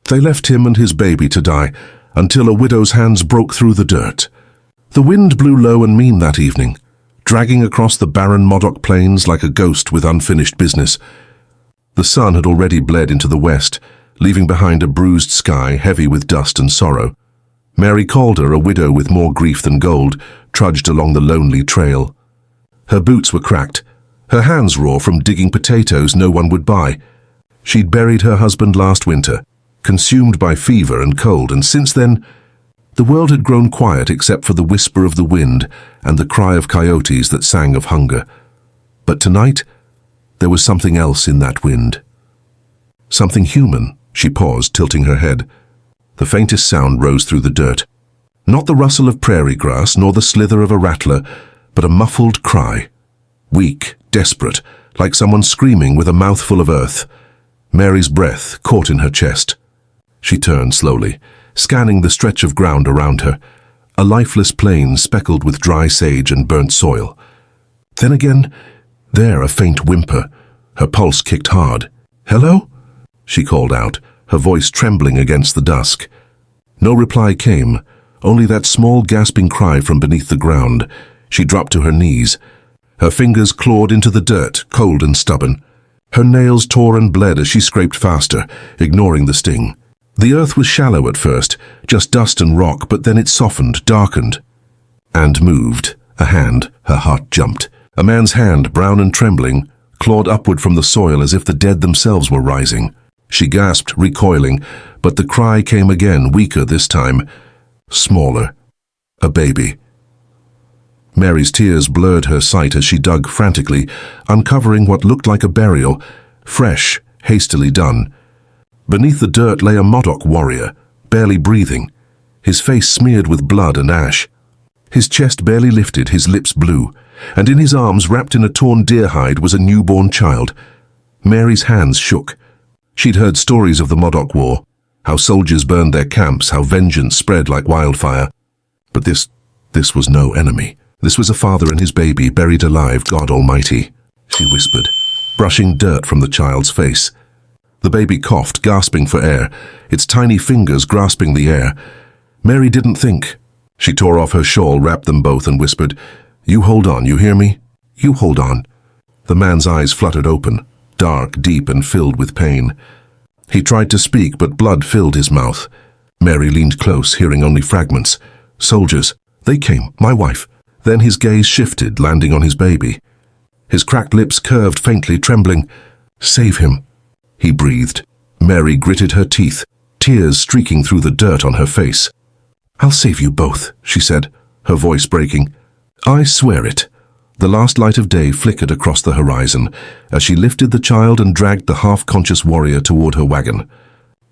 They left him and his baby to die, until a widow's hands broke through the dirt. The wind blew low and mean that evening, dragging across the barren Modoc plains like a ghost with unfinished business. The sun had already bled into the west, leaving behind a bruised sky heavy with dust and sorrow. Mary Calder, a widow with more grief than gold, trudged along the lonely trail. Her boots were cracked, her hands raw from digging potatoes no one would buy. She'd buried her husband last winter, consumed by fever and cold, and since then, the world had grown quiet except for the whisper of the wind and the cry of coyotes that sang of hunger. But tonight, there was something else in that wind. Something human. She paused, tilting her head. The faintest sound rose through the dirt. Not the rustle of prairie grass, nor the slither of a rattler, but a muffled cry. Weak, desperate, like someone screaming with a mouthful of earth. Mary's breath caught in her chest. She turned slowly, scanning the stretch of ground around her, a lifeless plain speckled with dry sage and burnt soil. Then again, there a faint whimper. Her pulse kicked hard. "Hello?" she called out, her voice trembling against the dusk. No reply came, only that small gasping cry from beneath the ground. She dropped to her knees. Her fingers clawed into the dirt, cold and stubborn. Her nails tore and bled as she scraped faster, ignoring the sting. The earth was shallow at first, just dust and rock, but then it softened, darkened, and moved. A hand. Her heart jumped. A man's hand, brown and trembling, clawed upward from the soil as if the dead themselves were rising. She gasped, recoiling, but the cry came again, weaker this time, smaller. A baby. Mary's tears blurred her sight as she dug frantically, uncovering what looked like a burial, fresh, hastily done. Beneath the dirt lay a Modoc warrior, barely breathing, his face smeared with blood and ash. His chest barely lifted, his lips blue, and in his arms, wrapped in a torn deer hide, was a newborn child. Mary's hands shook. She'd heard stories of the Modoc War, how soldiers burned their camps, how vengeance spread like wildfire. But this was no enemy. This was a father and his baby, buried alive, God Almighty, she whispered, brushing dirt from the child's face. The baby coughed, gasping for air, its tiny fingers grasping the air. Mary didn't think. She tore off her shawl, wrapped them both, and whispered, "You hold on, you hear me? You hold on." The man's eyes fluttered open, dark, deep, and filled with pain. He tried to speak, but blood filled his mouth. Mary leaned close, hearing only fragments. "Soldiers. They came. My wife." Then his gaze shifted, landing on his baby. His cracked lips curved faintly, trembling. "Save him," he breathed. Mary gritted her teeth, tears streaking through the dirt on her face. "I'll save you both," she said, her voice breaking. "I swear it." The last light of day flickered across the horizon as she lifted the child and dragged the half-conscious warrior toward her wagon.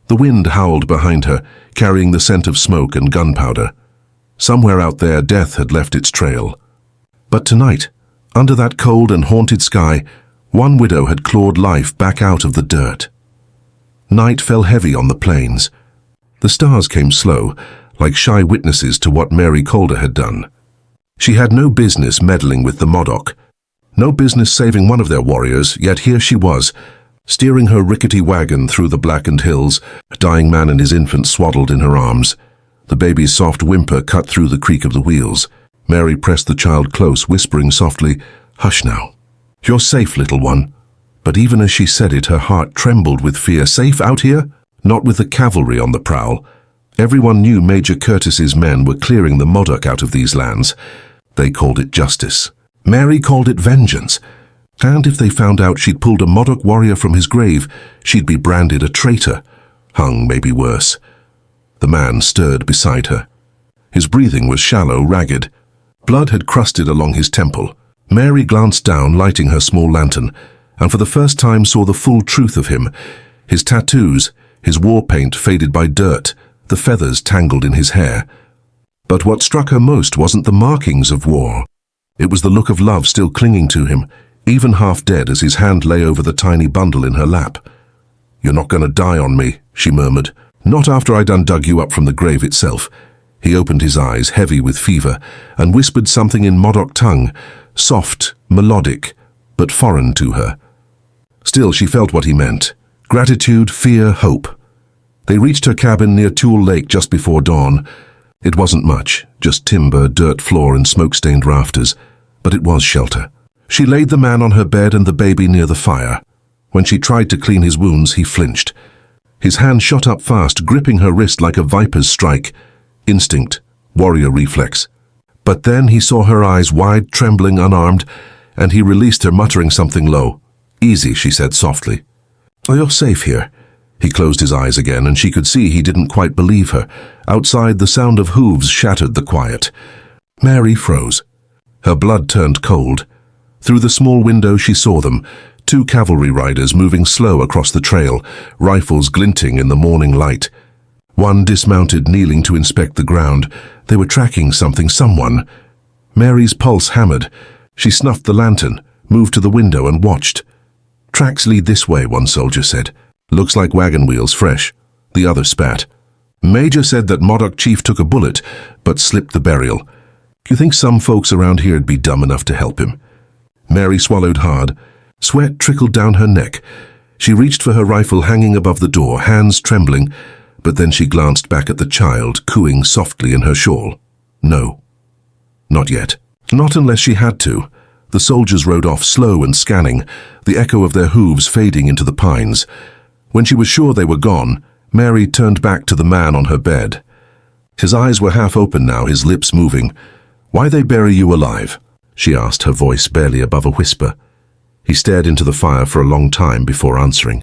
The wind howled behind her, carrying the scent of smoke and gunpowder. Somewhere out there, death had left its trail. But tonight, under that cold and haunted sky, one widow had clawed life back out of the dirt. Night fell heavy on the plains. The stars came slow, like shy witnesses to what Mary Calder had done. She had no business meddling with the Modoc, no business saving one of their warriors, yet here she was, steering her rickety wagon through the blackened hills, a dying man and his infant swaddled in her arms. The baby's soft whimper cut through the creak of the wheels. Mary pressed the child close, whispering softly, "Hush now. You're safe, little one." But even as she said it, her heart trembled with fear. Safe out here? Not with the cavalry on the prowl. Everyone knew Major Curtis's men were clearing the Modoc out of these lands. They called it justice. Mary called it vengeance. And if they found out she'd pulled a Modoc warrior from his grave, she'd be branded a traitor. Hung, maybe worse. The man stirred beside her. His breathing was shallow, ragged. Blood had crusted along his temple. Mary glanced down, lighting her small lantern, and for the first time saw the full truth of him. His tattoos, his war paint faded by dirt, the feathers tangled in his hair. But what struck her most wasn't the markings of war. It was the look of love still clinging to him, even half dead as his hand lay over the tiny bundle in her lap. "You're not going to die on me," she murmured. "Not after I'd undug you up from the grave itself." He opened his eyes, heavy with fever, and whispered something in Modoc tongue, soft, melodic, but foreign to her. Still, she felt what he meant. Gratitude, fear, hope. They reached her cabin near Tool Lake just before dawn. It wasn't much, just timber, dirt floor and smoke-stained rafters, but it was shelter. She laid the man on her bed and the baby near the fire. When she tried to clean his wounds, he flinched. His hand shot up fast, gripping her wrist like a viper's strike. Instinct, warrior reflex. But then he saw her eyes wide, trembling, unarmed, and he released her, muttering something low. "Easy," she said softly. "Oh, you're safe here." He closed his eyes again, and she could see he didn't quite believe her. Outside, the sound of hooves shattered the quiet. Mary froze. Her blood turned cold. Through the small window she saw them, 2 cavalry riders moving slow across the trail, rifles glinting in the morning light. One dismounted, kneeling to inspect the ground. They were tracking something, someone. Mary's pulse hammered. She snuffed the lantern, moved to the window and watched. "Tracks lead this way," one soldier said. "Looks like wagon wheels, fresh." The other spat. "Major said that Modoc chief took a bullet, but slipped the burial. You think some folks around here'd be dumb enough to help him?" Mary swallowed hard. Sweat trickled down her neck. She reached for her rifle hanging above the door, hands trembling, but then she glanced back at the child, cooing softly in her shawl. No. Not yet. Not unless she had to. The soldiers rode off, slow and scanning, the echo of their hooves fading into the pines. When she was sure they were gone, Mary turned back to the man on her bed. His eyes were half open now, his lips moving. "Why they bury you alive?" she asked, her voice barely above a whisper. He stared into the fire for a long time before answering.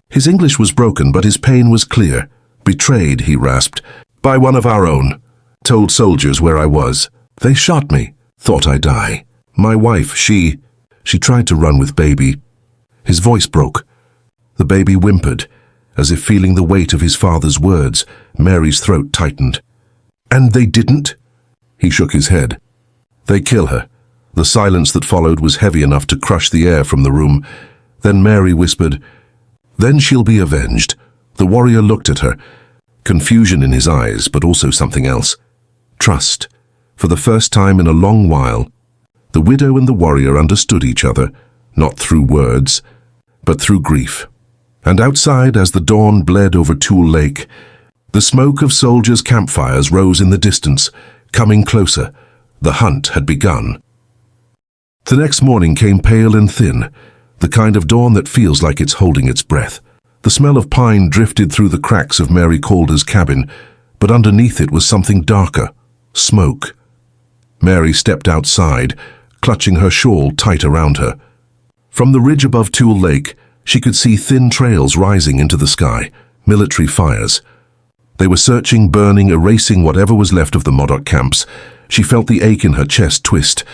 His English was broken, but his pain was clear. "Betrayed," he rasped, "by one of our own. Told soldiers where I was. They shot me. Thought I'd die. My wife, she tried to run with baby." His voice broke. The baby whimpered, as if feeling the weight of his father's words. Mary's throat tightened. "And they didn't?" He shook his head. "They kill her." The silence that followed was heavy enough to crush the air from the room. Then Mary whispered, "Then she'll be avenged." The warrior looked at her, confusion in his eyes, but also something else. Trust. For the first time in a long while, the widow and the warrior understood each other, not through words, but through grief. And outside, as the dawn bled over Tool Lake, the smoke of soldiers' campfires rose in the distance, coming closer. The hunt had begun. The next morning came pale and thin, the kind of dawn that feels like it's holding its breath. The smell of pine drifted through the cracks of Mary Calder's cabin, but underneath it was something darker, smoke. Mary stepped outside, clutching her shawl tight around her. From the ridge above Tool Lake, she could see thin trails rising into the sky, military fires. They were searching, burning, erasing whatever was left of the Modoc camps. She felt the ache in her chest twist.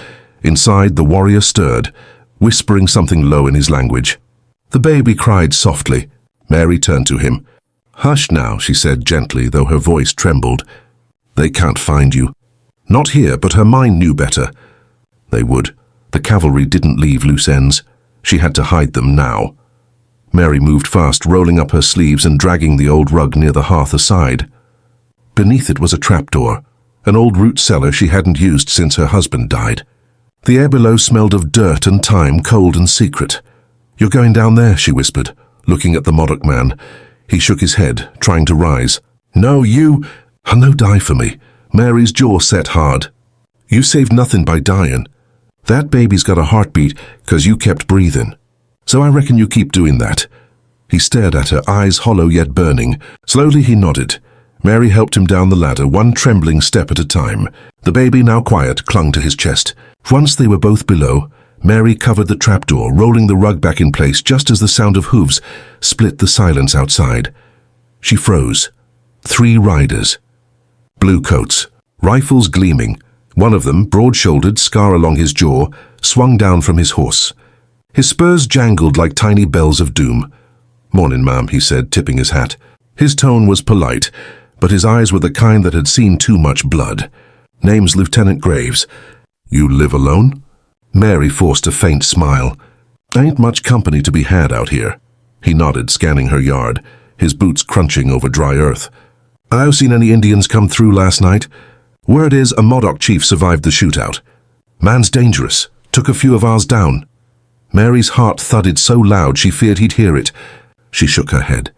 Inside, the warrior stirred, whispering something low in his language. The baby cried softly. Mary turned to him. "Hush now," she said gently, though her voice trembled. "They can't find you." Not here, but her mind knew better. They would. The cavalry didn't leave loose ends. She had to hide them now. Mary moved fast, rolling up her sleeves and dragging the old rug near the hearth aside. Beneath it was a trapdoor, an old root cellar she hadn't used since her husband died. The air below smelled of dirt and time, cold and secret. "You're going down there," she whispered, looking at the Modoc man. He shook his head, trying to rise. "No, you—" "No, die for me." Mary's jaw set hard. "You saved nothing by dying. That baby's got a heartbeat 'cause you kept breathing. So I reckon you keep doing that." He stared at her, eyes hollow yet burning. Slowly he nodded. Mary helped him down the ladder, one trembling step at a time. The baby, now quiet, clung to his chest. Once they were both below, Mary covered the trapdoor, rolling the rug back in place just as the sound of hooves split the silence outside. She froze. 3 riders. Blue coats, rifles gleaming. One of them, broad-shouldered, scar along his jaw, swung down from his horse. His spurs jangled like tiny bells of doom. "Morning, ma'am," he said, tipping his hat. His tone was polite, but his eyes were the kind that had seen too much blood. "Name's Lieutenant Graves. You live alone?" Mary forced a faint smile. "Ain't much company to be had out here." He nodded, scanning her yard, his boots crunching over dry earth. "I've seen any Indians come through last night. Word is a Modoc chief survived the shootout. Man's dangerous. Took a few of ours down." Mary's heart thudded so loud she feared he'd hear it. She shook her head.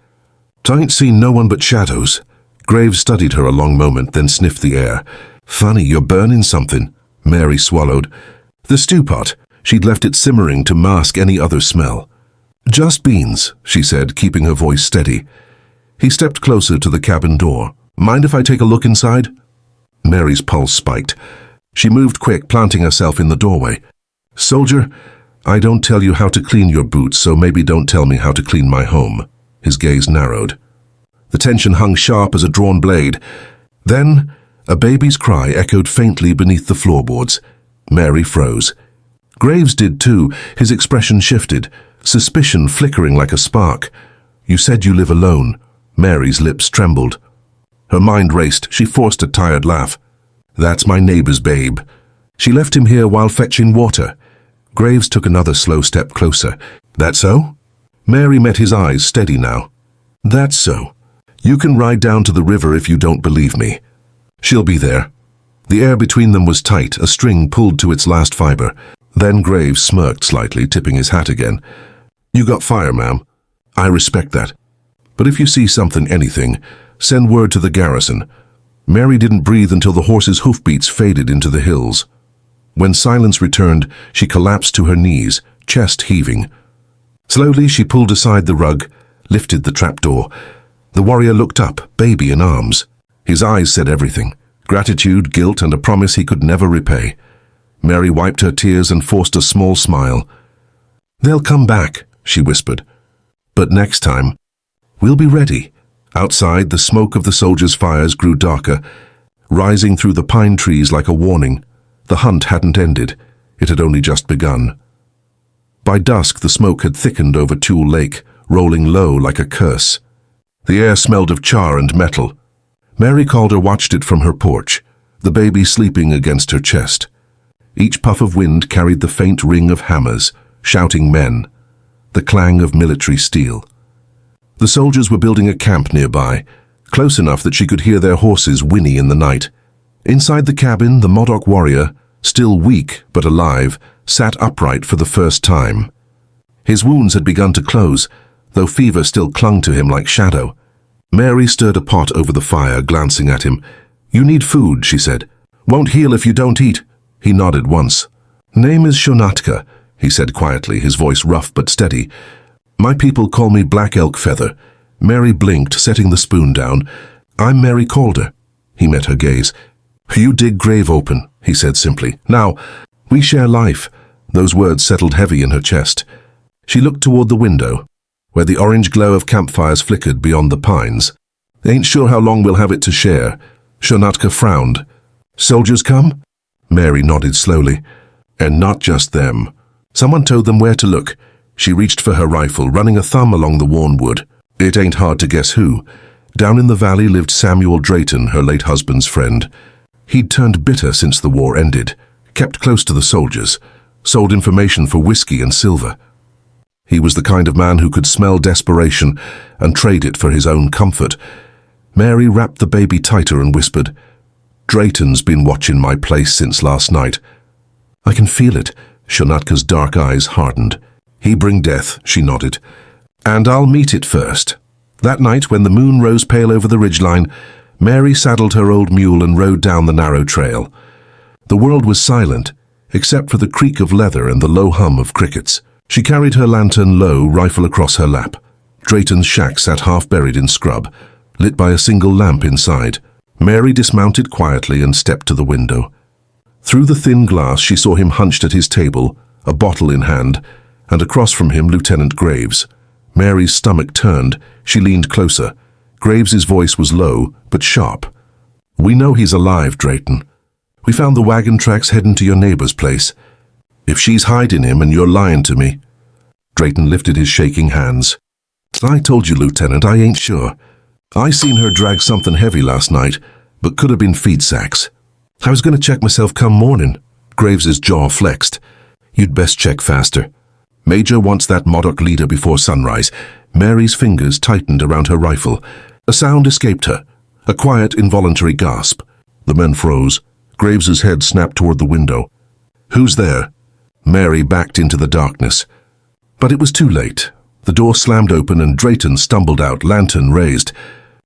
"I ain't seen no one but shadows." Graves studied her a long moment, then sniffed the air. "Funny, you're burning something." Mary swallowed. "The stew pot." She'd left it simmering to mask any other smell. "Just beans," she said, keeping her voice steady. He stepped closer to the cabin door. "Mind if I take a look inside?" Mary's pulse spiked. She moved quick, planting herself in the doorway. "Soldier, I don't tell you how to clean your boots, so maybe don't tell me how to clean my home." His gaze narrowed. The tension hung sharp as a drawn blade. Then, a baby's cry echoed faintly beneath the floorboards. Mary froze. Graves did too. His expression shifted, suspicion flickering like a spark. "You said you live alone." Mary's lips trembled. Her mind raced. She forced a tired laugh. "That's my neighbor's babe. She left him here while fetching water." Graves took another slow step closer. "That so?" Mary met his eyes, steady now. "That's so. You can ride down to the river if you don't believe me. She'll be there." The air between them was tight, a string pulled to its last fiber. Then Graves smirked slightly, tipping his hat again. "You got fire, ma'am. I respect that. But if you see something, anything, send word to the garrison." Mary didn't breathe until the horse's hoofbeats faded into the hills. When silence returned, she collapsed to her knees, chest heaving. Slowly, she pulled aside the rug, lifted the trapdoor. The warrior looked up, baby in arms. His eyes said everything: gratitude, guilt, and a promise he could never repay. Mary wiped her tears and forced a small smile. "They'll come back," she whispered. "But next time, we'll be ready." Outside, the smoke of the soldiers' fires grew darker, rising through the pine trees like a warning. The hunt hadn't ended. It had only just begun. By dusk, the smoke had thickened over Tule Lake, rolling low like a curse. The air smelled of char and metal. Mary Calder watched it from her porch, the baby sleeping against her chest. Each puff of wind carried the faint ring of hammers, shouting men, the clang of military steel. The soldiers were building a camp nearby, close enough that she could hear their horses whinny in the night. Inside the cabin, the Modoc warrior, still weak but alive, sat upright for the first time. His wounds had begun to close, though fever still clung to him like shadow. Mary stirred a pot over the fire, glancing at him. "You need food," she said. "Won't heal if you don't eat." He nodded once. "Name is Shonatka," he said quietly, his voice rough but steady. "My people call me Black Elk Feather." Mary blinked, setting the spoon down. "I'm Mary Calder." He met her gaze. "You dig grave open," he said simply. "Now, we share life." Those words settled heavy in her chest. She looked toward the window, where the orange glow of campfires flickered beyond the pines. "Ain't sure how long we'll have it to share." Shonatka frowned. "Soldiers come?" Mary nodded slowly. "And not just them. Someone told them where to look." She reached for her rifle, running a thumb along the worn wood. It ain't hard to guess who. Down in the valley lived Samuel Drayton, her late husband's friend. He'd turned bitter since the war ended, kept close to the soldiers, sold information for whiskey and silver. He was the kind of man who could smell desperation and trade it for his own comfort. Mary wrapped the baby tighter and whispered, "Drayton's been watching my place since last night." "I can feel it." Shonatka's dark eyes hardened. "He bring death," she nodded. "And I'll meet it first." That night, when the moon rose pale over the ridgeline, Mary saddled her old mule and rode down the narrow trail. The world was silent, except for the creak of leather and the low hum of crickets. She carried her lantern low, rifle across her lap. Drayton's shack sat half buried in scrub, lit by a single lamp inside. Mary dismounted quietly and stepped to the window. Through the thin glass, she saw him hunched at his table, a bottle in hand, and across from him Lieutenant Graves. Mary's stomach turned. She leaned closer. Graves's voice was low, but sharp. "We know he's alive, Drayton. We found the wagon tracks heading to your neighbor's place. If she's hiding him and you're lying to me..." Drayton lifted his shaking hands. "I told you, Lieutenant, I ain't sure. I seen her drag something heavy last night, but could have been feed sacks. I was going to check myself come morning." Graves's jaw flexed. "You'd best check faster. Major wants that Modoc leader before sunrise." Mary's fingers tightened around her rifle. A sound escaped her, a quiet, involuntary gasp. The men froze. Graves's head snapped toward the window. "Who's there?" Mary backed into the darkness. But it was too late. The door slammed open and Drayton stumbled out, lantern raised.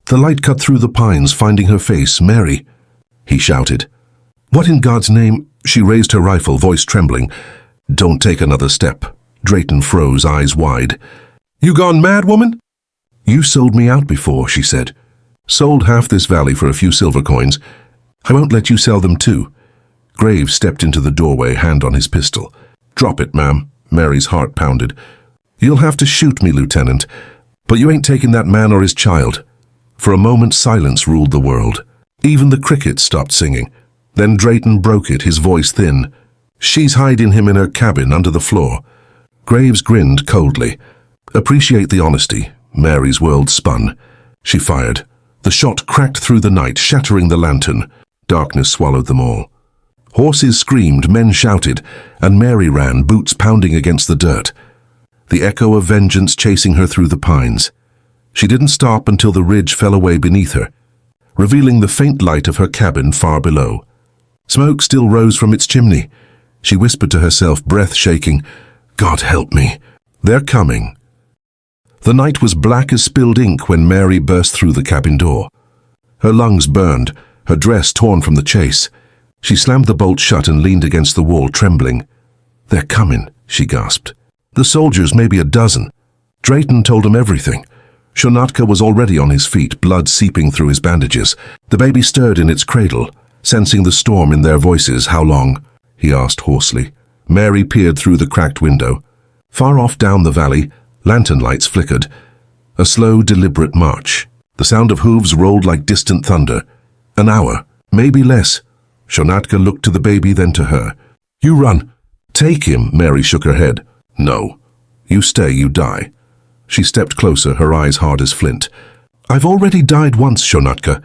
The light cut through the pines, finding her face. "Mary," he shouted. "What in God's name?" She raised her rifle, voice trembling. "Don't take another step." Drayton froze, eyes wide. "You gone mad, woman?" "You sold me out before," she said. "Sold half this valley for a few silver coins. I won't let you sell them too." Graves stepped into the doorway, hand on his pistol. "Drop it, ma'am." Mary's heart pounded. "You'll have to shoot me, Lieutenant, but you ain't taking that man or his child." For a moment, silence ruled the world. Even the crickets stopped singing. Then Drayton broke it, his voice thin. "She's hiding him in her cabin under the floor." Graves grinned coldly. "Appreciate the honesty." Mary's world spun. She fired. The shot cracked through the night, shattering the lantern. Darkness swallowed them all. Horses screamed, men shouted, and Mary ran, boots pounding against the dirt. The echo of vengeance chasing her through the pines. She didn't stop until the ridge fell away beneath her, revealing the faint light of her cabin far below. Smoke still rose from its chimney. She whispered to herself, breath shaking, "God help me. They're coming." The night was black as spilled ink when Mary burst through the cabin door. Her lungs burned, her dress torn from the chase. She slammed the bolt shut and leaned against the wall, trembling. "They're coming," she gasped. "The soldiers, maybe a dozen." Drayton told him everything. Shonatka was already on his feet, blood seeping through his bandages. The baby stirred in its cradle, sensing the storm in their voices. "How long?" he asked hoarsely. Mary peered through the cracked window. Far off down the valley, lantern lights flickered. A slow, deliberate march. The sound of hooves rolled like distant thunder. An hour, maybe less. Shonatka looked to the baby, then to her. "You run." "Take him," Mary shook her head. "No. You stay, you die." She stepped closer, her eyes hard as flint. "I've already died once, Shonatka.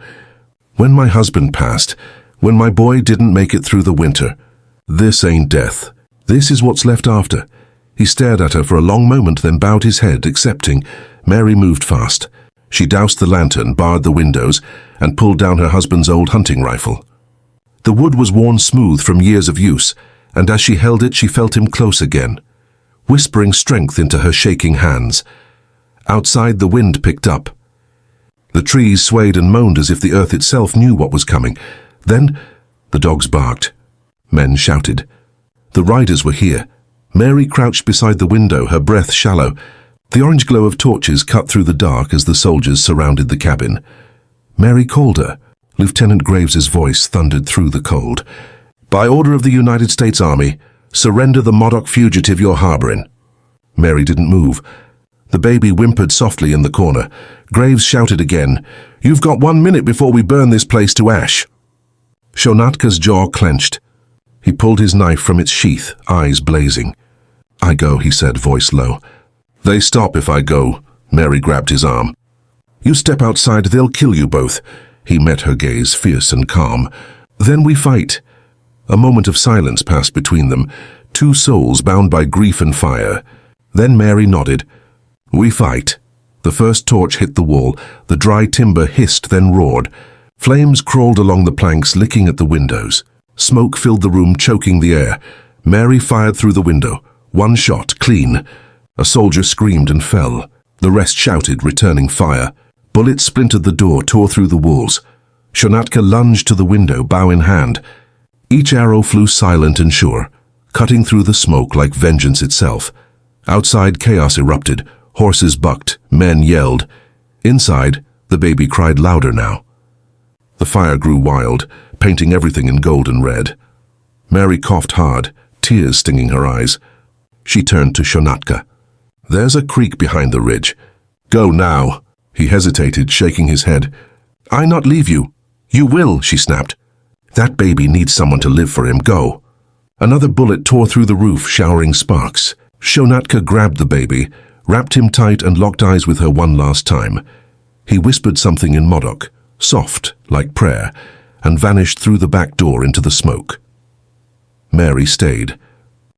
When my husband passed, when my boy didn't make it through the winter. This ain't death. This is what's left after." He stared at her for a long moment, then bowed his head, accepting. Mary moved fast. She doused the lantern, barred the windows, and pulled down her husband's old hunting rifle. The wood was worn smooth from years of use, and as she held it, she felt him close again, whispering strength into her shaking hands. Outside, the wind picked up. The trees swayed and moaned as if the earth itself knew what was coming. Then, the dogs barked. Men shouted. The riders were here. Mary crouched beside the window, her breath shallow. The orange glow of torches cut through the dark as the soldiers surrounded the cabin. "Mary Calder," Lieutenant Graves's voice thundered through the cold. "By order of the United States Army, surrender the Modoc fugitive you're harboring." Mary didn't move. The baby whimpered softly in the corner. Graves shouted again, "You've got 1 minute before we burn this place to ash." Shonatka's jaw clenched. He pulled his knife from its sheath, eyes blazing. "I go," he said, voice low. "They stop if I go." Mary grabbed his arm. "You step outside, they'll kill you both." He met her gaze, fierce and calm. "Then we fight." A moment of silence passed between them, two souls bound by grief and fire. Then Mary nodded. "We fight." The first torch hit the wall. The dry timber hissed, then roared. Flames crawled along the planks, licking at the windows. Smoke filled the room, choking the air. Mary fired through the window. One shot, clean. A soldier screamed and fell. The rest shouted, returning fire. Bullets splintered the door, tore through the walls. Shonatka lunged to the window, bow in hand. Each arrow flew silent and sure, cutting through the smoke like vengeance itself. Outside, chaos erupted. Horses bucked, men yelled. Inside, the baby cried louder now. The fire grew wild, painting everything in gold and red. Mary coughed hard, tears stinging her eyes. She turned to Shonatka. "There's a creek behind the ridge. Go now." He hesitated, shaking his head. "I not leave you." "You will," she snapped. "That baby needs someone to live for him. Go." Another bullet tore through the roof, showering sparks. Shonatka grabbed the baby, wrapped him tight and locked eyes with her one last time. He whispered something in Modoc, soft, like prayer, and vanished through the back door into the smoke. Mary stayed.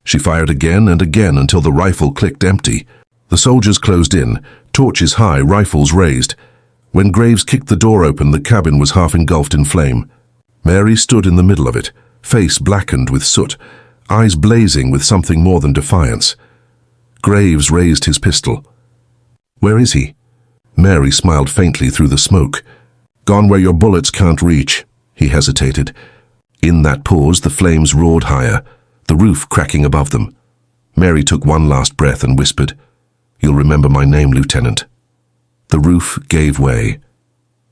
She fired again and again until the rifle clicked empty. The soldiers closed in, torches high, rifles raised. When Graves kicked the door open, the cabin was half engulfed in flame. Mary stood in the middle of it, face blackened with soot, eyes blazing with something more than defiance. Graves raised his pistol. Where is he? Mary smiled faintly through the smoke. Gone where your bullets can't reach. He hesitated. In that pause, the flames roared higher, the roof cracking above them. Mary took one last breath and whispered, "You'll remember my name, Lieutenant." The roof gave way.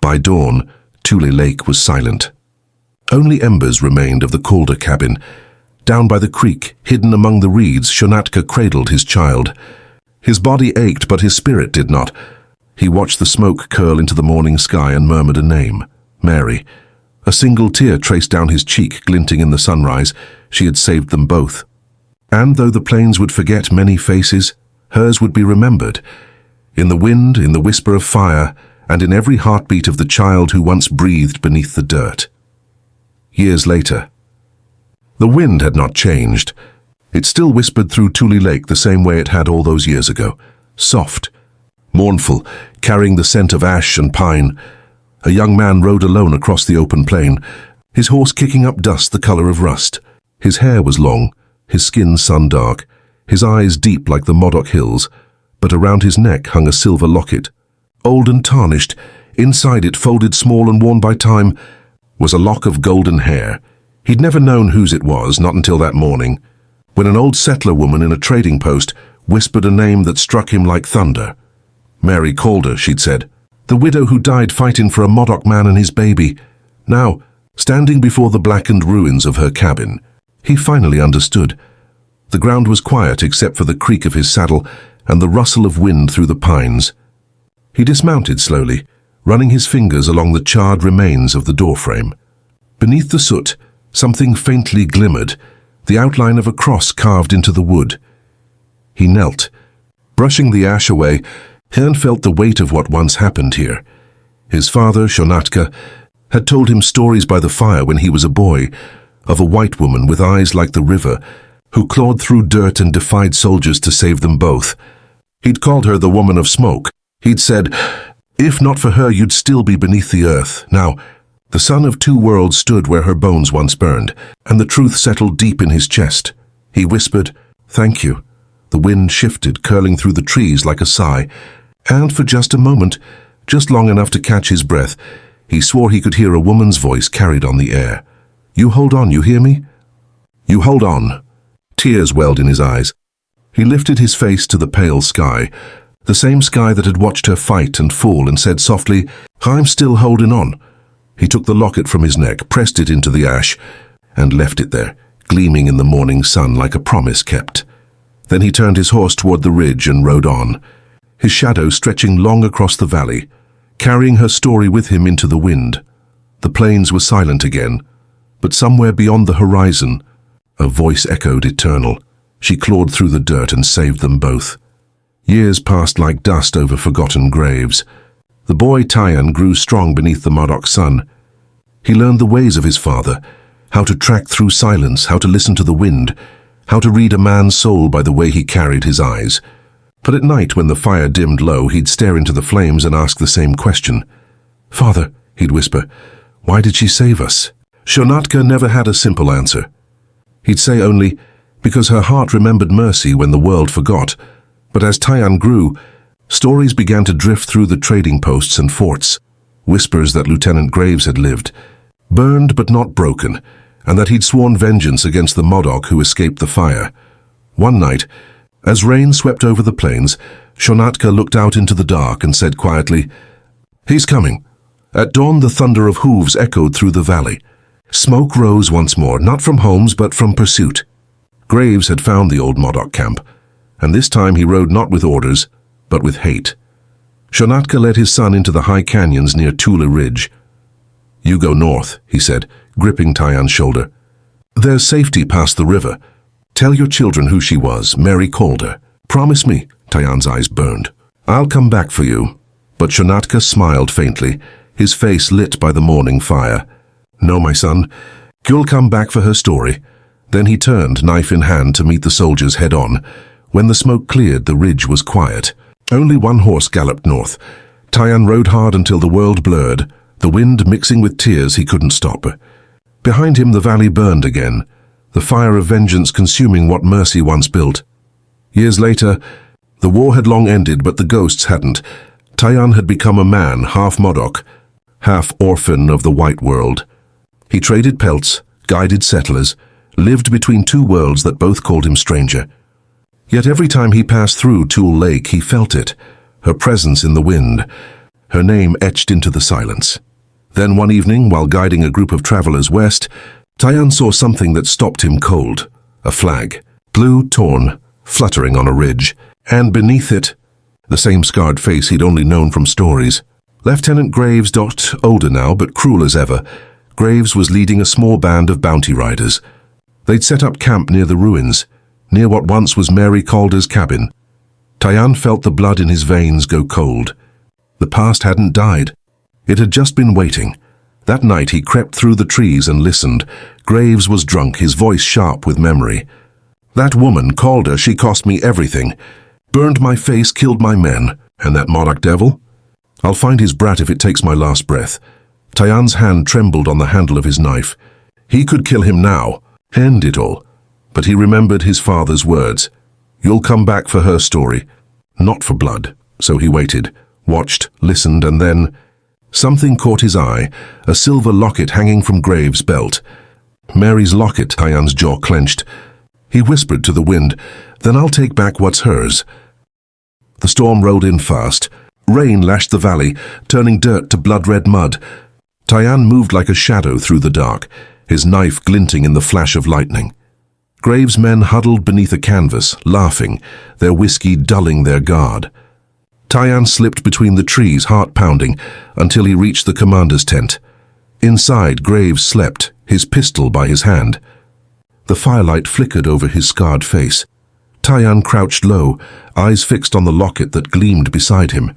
By dawn, Tule Lake was silent. Only embers remained of the Calder cabin. Down by the creek, hidden among the reeds, Shonatka cradled his child. His body ached, but his spirit did not. He watched the smoke curl into the morning sky and murmured a name, Mary. A single tear traced down his cheek, glinting in the sunrise. She had saved them both. And though the plains would forget many faces, hers would be remembered. In the wind, in the whisper of fire, and in every heartbeat of the child who once breathed beneath the dirt. Years later. The wind had not changed. It still whispered through Tule Lake the same way it had all those years ago. Soft, mournful, carrying the scent of ash and pine. A young man rode alone across the open plain, his horse kicking up dust the color of rust. His hair was long, his skin sun-dark, his eyes deep like the Modoc hills, but around his neck hung a silver locket. Old and tarnished, inside it, folded small and worn by time, was a lock of golden hair. He'd never known whose it was, not until that morning, when an old settler woman in a trading post whispered a name that struck him like thunder. Mary Calder, she'd said, the widow who died fighting for a Modoc man and his baby. Now, standing before the blackened ruins of her cabin, he finally understood. The ground was quiet except for the creak of his saddle and the rustle of wind through the pines. He dismounted slowly, running his fingers along the charred remains of the doorframe. Beneath the soot, something faintly glimmered, the outline of a cross carved into the wood. He knelt. Brushing the ash away, Hearn felt the weight of what once happened here. His father, Shonatka, had told him stories by the fire when he was a boy, of a white woman with eyes like the river, who clawed through dirt and defied soldiers to save them both. He'd called her the woman of smoke. He'd said, if not for her, you'd still be beneath the earth. Now, the son of two worlds stood where her bones once burned, and the truth settled deep in his chest. He whispered, "Thank you." The wind shifted, curling through the trees like a sigh, and for just a moment, just long enough to catch his breath, he swore he could hear a woman's voice carried on the air. "You hold on, you hear me? You hold on." Tears welled in his eyes. He lifted his face to the pale sky, the same sky that had watched her fight and fall, and said softly, "I'm still holding on." He took the locket from his neck, pressed it into the ash, and left it there, gleaming in the morning sun like a promise kept. Then he turned his horse toward the ridge and rode on, his shadow stretching long across the valley, carrying her story with him into the wind. The plains were silent again, but somewhere beyond the horizon, a voice echoed eternal. She clawed through the dirt and saved them both. Years passed like dust over forgotten graves. The boy Tyan grew strong beneath the Modoc sun. He learned the ways of his father, how to track through silence, how to listen to the wind, how to read a man's soul by the way he carried his eyes. But at night, when the fire dimmed low, he'd stare into the flames and ask the same question. "Father," he'd whisper, "why did she save us?" Shonatka never had a simple answer. He'd say only, because her heart remembered mercy when the world forgot. But as Tyan grew, stories began to drift through the trading posts and forts, whispers that Lieutenant Graves had lived, burned but not broken, and that he'd sworn vengeance against the Modoc who escaped the fire. One night, as rain swept over the plains, Shonatka looked out into the dark and said quietly, "He's coming." At dawn, the thunder of hooves echoed through the valley. Smoke rose once more, not from homes but from pursuit. Graves had found the old Modoc camp, and this time he rode not with orders, but with hate. Shonatka led his son into the high canyons near Tule Ridge. "You go north," he said, gripping Tyan's shoulder. "There's safety past the river. Tell your children who she was, Mary Calder. Promise me." Tyan's eyes burned. "I'll come back for you." But Shonatka smiled faintly, his face lit by the morning fire. "No, my son, you'll come back for her story." Then he turned, knife in hand, to meet the soldiers head-on. When the smoke cleared, the ridge was quiet. Only one horse galloped north. Tyan rode hard until the world blurred, the wind mixing with tears he couldn't stop. Behind him the valley burned again, the fire of vengeance consuming what mercy once built. Years later, The war had long ended, but the ghosts hadn't. Tayan had become a man, half Modoc, half orphan of the white world. He traded pelts, guided settlers, lived between two worlds that both called him stranger. Yet every time he passed through Tool Lake, he felt it, her presence in the wind, her name etched into the silence. Then one evening, while guiding a group of travelers west, Tayan saw something that stopped him cold. A flag, blue, torn, fluttering on a ridge, and beneath it, the same scarred face he'd only known from stories. Lieutenant Graves, older now, but cruel as ever, Graves was leading a small band of bounty riders. They'd set up camp near the ruins, near what once was Mary Calder's cabin. Tayan felt the blood in his veins go cold. The past hadn't died. It had just been waiting. That night he crept through the trees and listened. Graves was drunk, his voice sharp with memory. "That woman, Calder, she cost me everything. Burned my face, killed my men. And that Modoc devil? I'll find his brat if it takes my last breath." Tayan's hand trembled on the handle of his knife. He could kill him now, end it all. But he remembered his father's words. "You'll come back for her story, not for blood." So he waited, watched, listened, and then something caught his eye, a silver locket hanging from Graves' belt. Mary's locket. Tayan's jaw clenched. He whispered to the wind, "Then I'll take back what's hers." The storm rolled in fast. Rain lashed the valley, turning dirt to blood-red mud. Tayan moved like a shadow through the dark, his knife glinting in the flash of lightning. Graves' men huddled beneath a canvas, laughing, their whiskey dulling their guard. Tayan slipped between the trees, heart pounding, until he reached the commander's tent. Inside, Graves slept, his pistol by his hand. The firelight flickered over his scarred face. Tayan crouched low, eyes fixed on the locket that gleamed beside him.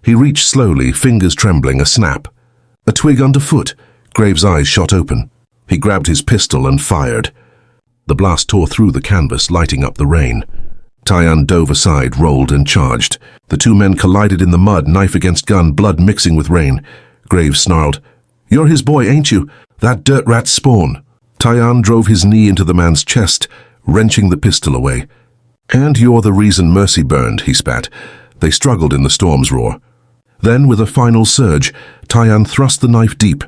He reached slowly, fingers trembling, a snap. A twig underfoot. Graves' eyes shot open. He grabbed his pistol and fired. The blast tore through the canvas, lighting up the rain. Tayan dove aside, rolled, and charged. The two men collided in the mud, knife against gun, blood mixing with rain. Graves snarled, "You're his boy, ain't you? That dirt rat's spawn." Tayan drove his knee into the man's chest, wrenching the pistol away. "And you're the reason Mercy burned," he spat. They struggled in the storm's roar. Then, with a final surge, Tayan thrust the knife deep,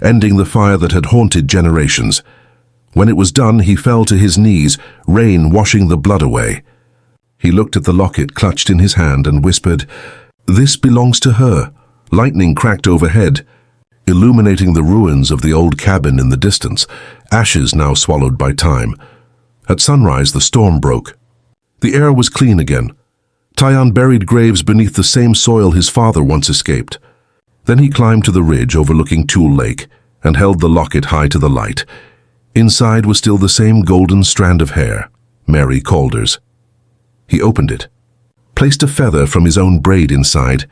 ending the fire that had haunted generations. When it was done, he fell to his knees, rain washing the blood away. He looked at the locket clutched in his hand and whispered, "This belongs to her." Lightning cracked overhead, illuminating the ruins of the old cabin in the distance, ashes now swallowed by time. At sunrise, the storm broke. The air was clean again. Tayan buried Graves beneath the same soil his father once escaped. Then he climbed to the ridge overlooking Tool Lake and held the locket high to the light. Inside was still the same golden strand of hair, Mary Calder's. He opened it, placed a feather from his own braid inside,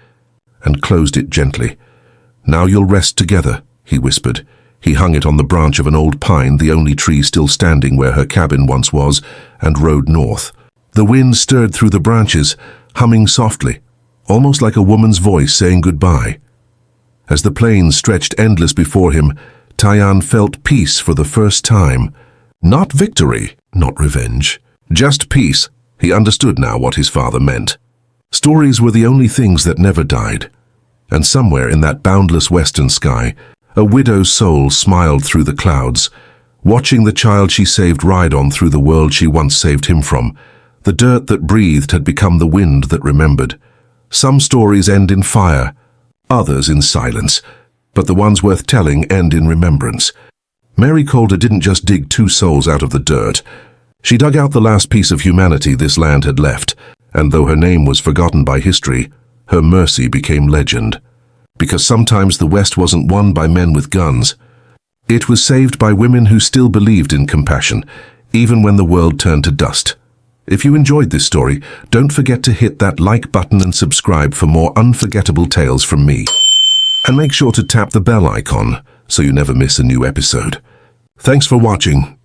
and closed it gently. "Now you'll rest together," he whispered. He hung it on the branch of an old pine, the only tree still standing where her cabin once was, and rode north. The wind stirred through the branches, humming softly, almost like a woman's voice saying goodbye. As the plains stretched endless before him, Tayan felt peace for the first time. Not victory, not revenge, just peace. He understood now what his father meant. Stories were the only things that never died. And somewhere in that boundless western sky, a widow's soul smiled through the clouds, watching the child she saved ride on through the world she once saved him from. The dirt that breathed had become the wind that remembered. Some stories end in fire, others in silence, but the ones worth telling end in remembrance. Mary Calder didn't just dig two souls out of the dirt. She dug out the last piece of humanity this land had left, and though her name was forgotten by history, her mercy became legend. Because sometimes the West wasn't won by men with guns. It was saved by women who still believed in compassion, even when the world turned to dust. If you enjoyed this story, don't forget to hit that like button and subscribe for more unforgettable tales from me. And make sure to tap the bell icon so you never miss a new episode. Thanks for watching.